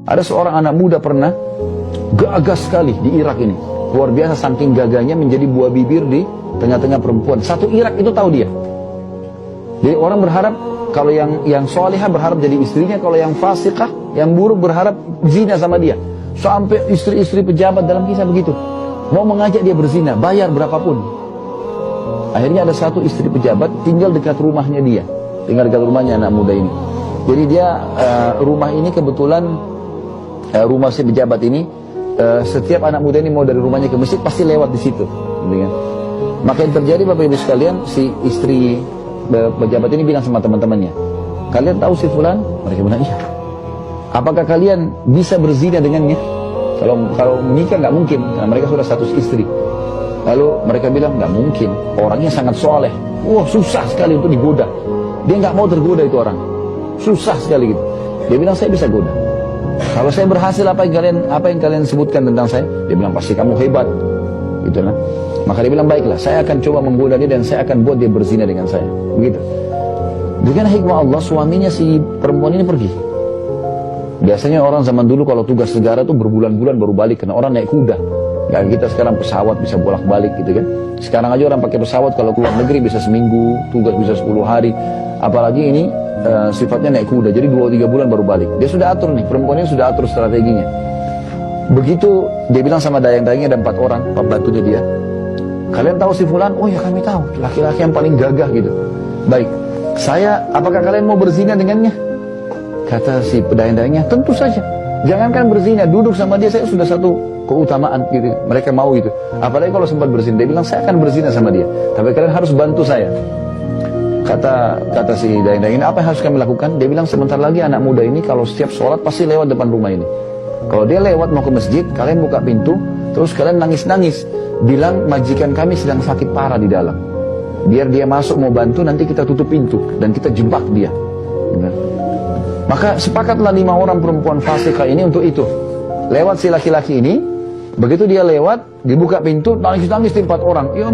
Ada seorang anak muda pernah gagah sekali di Irak ini. Luar biasa, saking gagahnya menjadi buah bibir di tengah-tengah perempuan. Satu Irak itu tahu dia. Jadi orang berharap, kalau yang solihah berharap jadi istrinya, kalau yang fasikah, yang buruk berharap zina sama dia. Sampai istri-istri pejabat dalam kisah begitu. Mau mengajak dia berzina, bayar berapapun. Akhirnya ada satu istri pejabat tinggal dekat rumahnya dia. Tinggal dekat rumahnya anak muda ini. Jadi dia, rumah ini kebetulan, rumah si pejabat ini, setiap anak muda ini mau dari rumahnya ke masjid pasti lewat di situ, gitu kan? Maka yang terjadi Bapak Ibu sekalian, si istri pejabat ini bilang sama teman-temannya, kalian tahu si fulan? Mereka bilang iya. Apakah kalian bisa berzina dengannya? Kalau menikah nggak mungkin, karena mereka sudah status istri. Lalu mereka bilang nggak mungkin, orangnya sangat soleh. Wah, susah sekali untuk digoda. Dia nggak mau tergoda itu orang, susah sekali gitu. Dia bilang saya bisa goda. Kalau saya berhasil apa yang kalian sebutkan tentang saya? Dia bilang pasti kamu hebat, gitu lah. Maka dia bilang baiklah, saya akan coba menggoda dia dan saya akan buat dia berzina dengan saya, begitu. Dengan hikmah Allah, suaminya si perempuan ini pergi. Biasanya orang zaman dulu kalau tugas negara tuh berbulan-bulan baru balik, karena orang naik kuda. Gak kita sekarang pesawat bisa bolak-balik gitu kan. Sekarang aja orang pakai pesawat kalau keluar negeri bisa seminggu, tugas bisa 10 hari. Apalagi ini sifatnya naik kuda, jadi 2-3 bulan baru balik. Dia sudah atur nih, perempuannya sudah atur strateginya. Begitu dia bilang sama dayang-dayangnya, ada 4 orang, pembantunya dia. Kalian tahu si fulan? Oh ya kami tahu, laki-laki yang paling gagah gitu. Baik, apakah kalian mau berzina dengannya? Kata si dayang-dayangnya, tentu saja. Jangankan berzina, duduk sama dia saya sudah satu keutamaan gitu. Mereka mau gitu. Apalagi kalau sempat berzina, dia bilang saya akan berzina sama dia. Tapi kalian harus bantu saya. Kata si dayang-dayang ini, apa yang harus kami lakukan? Dia bilang sebentar lagi anak muda ini kalau setiap sholat pasti lewat depan rumah ini. Kalau dia lewat mau ke masjid, kalian buka pintu, terus kalian nangis-nangis, bilang majikan kami sedang sakit parah di dalam. Biar dia masuk mau bantu, nanti kita tutup pintu dan kita jebak dia. Benar. Maka sepakatlah 5 orang perempuan fasikah ini untuk itu. Lewat si laki-laki ini, begitu dia lewat, dibuka pintu, nangis-nangis di 4 orang. Ya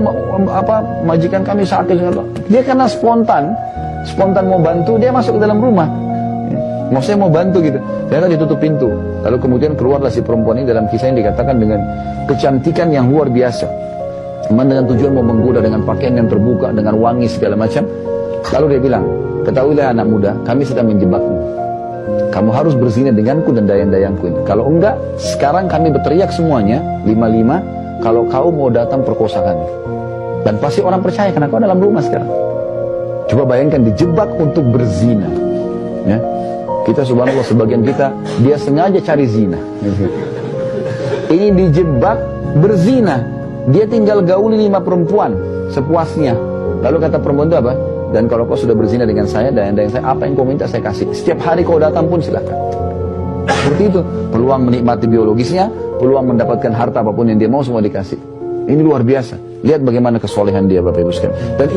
majikan kami sakit. Dia karena spontan mau bantu, dia masuk ke dalam rumah. Maksudnya mau bantu gitu. Ternyata ditutup pintu. Lalu kemudian keluarlah si perempuan ini, dalam kisah yang dikatakan dengan kecantikan yang luar biasa. Memang dengan tujuan mau menggoda dengan pakaian yang terbuka, dengan wangi segala macam. Lalu dia bilang, ketahuilah anak muda, kami sedang menjebakmu. Kamu harus berzina denganku dan dayang-dayangku ini. Kalau enggak, sekarang kami berteriak semuanya, 5-5, kalau kau mau datang perkosa kami. Dan pasti orang percaya karena kau dalam rumah sekarang. Coba bayangkan dijebak untuk berzina. Ya. Kita subhanallah, sebagian kita, dia sengaja cari zina. Ini dijebak berzina. Dia tinggal gauli 5 perempuan sepuasnya. Lalu kata perempuan itu apa? Dan kalau kau sudah berzina dengan saya, dayang-dayang saya, apa yang kau minta saya kasih. Setiap hari kau datang pun silakan. Seperti itu. Peluang menikmati biologisnya, peluang mendapatkan harta apapun yang dia mau semua dikasih. Ini luar biasa. Lihat bagaimana kesolehan dia Bapak Ibu sekalian. Dan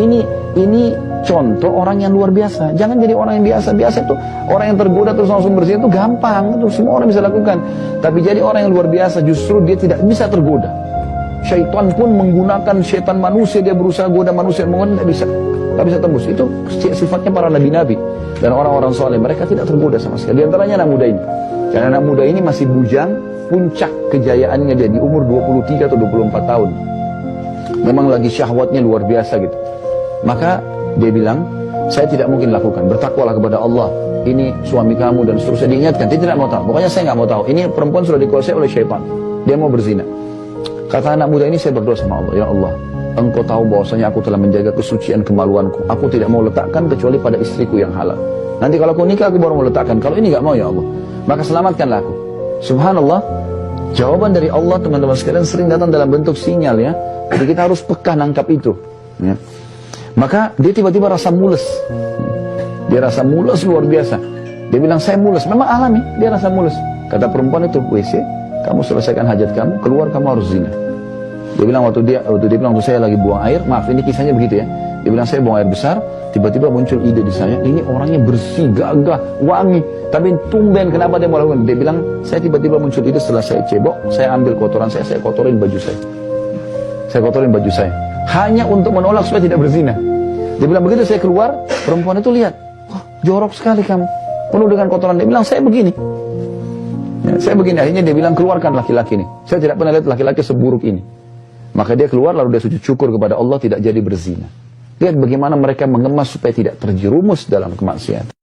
ini contoh orang yang luar biasa. Jangan jadi orang yang biasa. Biasa itu orang yang tergoda terus langsung berzina itu gampang. Itu semua orang bisa lakukan. Tapi jadi orang yang luar biasa justru dia tidak bisa tergoda. Syaitan pun menggunakan syaitan manusia, dia berusaha goda manusia, mungkin tidak bisa. Tak bisa tembus. Itu sifatnya para nabi-nabi dan orang-orang soleh. Mereka tidak tergoda sama sekali. Di antaranya anak muda ini. Karena anak muda ini masih bujang, puncak kejayaannya dia di umur 23 atau 24 tahun. Memang lagi syahwatnya luar biasa gitu. Maka dia bilang, saya tidak mungkin lakukan. Bertakwalah kepada Allah. Ini suami kamu dan seterusnya. Diingatkan, dia tidak mau tahu. Pokoknya saya nggak mau tahu. Ini perempuan sudah dikuasai oleh syaitan. Dia mau berzina. Kata anak muda ini, saya berdoa sama Allah. Ya Allah, Engkau tahu bahwasanya aku telah menjaga kesucian kemaluanku. Aku tidak mau letakkan kecuali pada istriku yang halal. Nanti kalau aku nikah aku baru mau letakkan. Kalau ini nggak mau ya Allah, maka selamatkanlah aku. Subhanallah, jawaban dari Allah teman-teman sekalian sering datang dalam bentuk sinyal ya. Jadi kita harus peka nangkap itu. Ya. Maka dia tiba-tiba rasa mules. Dia rasa mules luar biasa. Dia bilang saya mules. Memang alami dia rasa mules. Kata perempuan itu, WC, kamu selesaikan hajat kamu, keluar kamu harus zina. Dia bilang waktu dia bilang waktu saya lagi buang air, maaf ini kisahnya begitu ya. Dia bilang saya buang air besar, tiba-tiba muncul ide di saya, ini orangnya bersih, gagah, wangi. Tapi tumben kenapa dia mau lakukan? Dia bilang saya tiba-tiba muncul ide setelah saya cebok, saya ambil kotoran saya kotorin baju saya. Saya kotorin baju saya. Hanya untuk menolak supaya tidak berzina. Dia bilang begitu saya keluar, perempuan itu lihat, wah jorok sekali kamu, penuh dengan kotoran. Dia bilang saya begini. Ya, saya begini, akhirnya dia bilang keluarkan laki-laki ini. Saya tidak pernah lihat laki-laki seburuk ini. Maka dia keluar lalu dia sujud syukur kepada Allah tidak jadi berzina. Lihat bagaimana mereka mengemas supaya tidak terjerumus dalam kemaksiatan.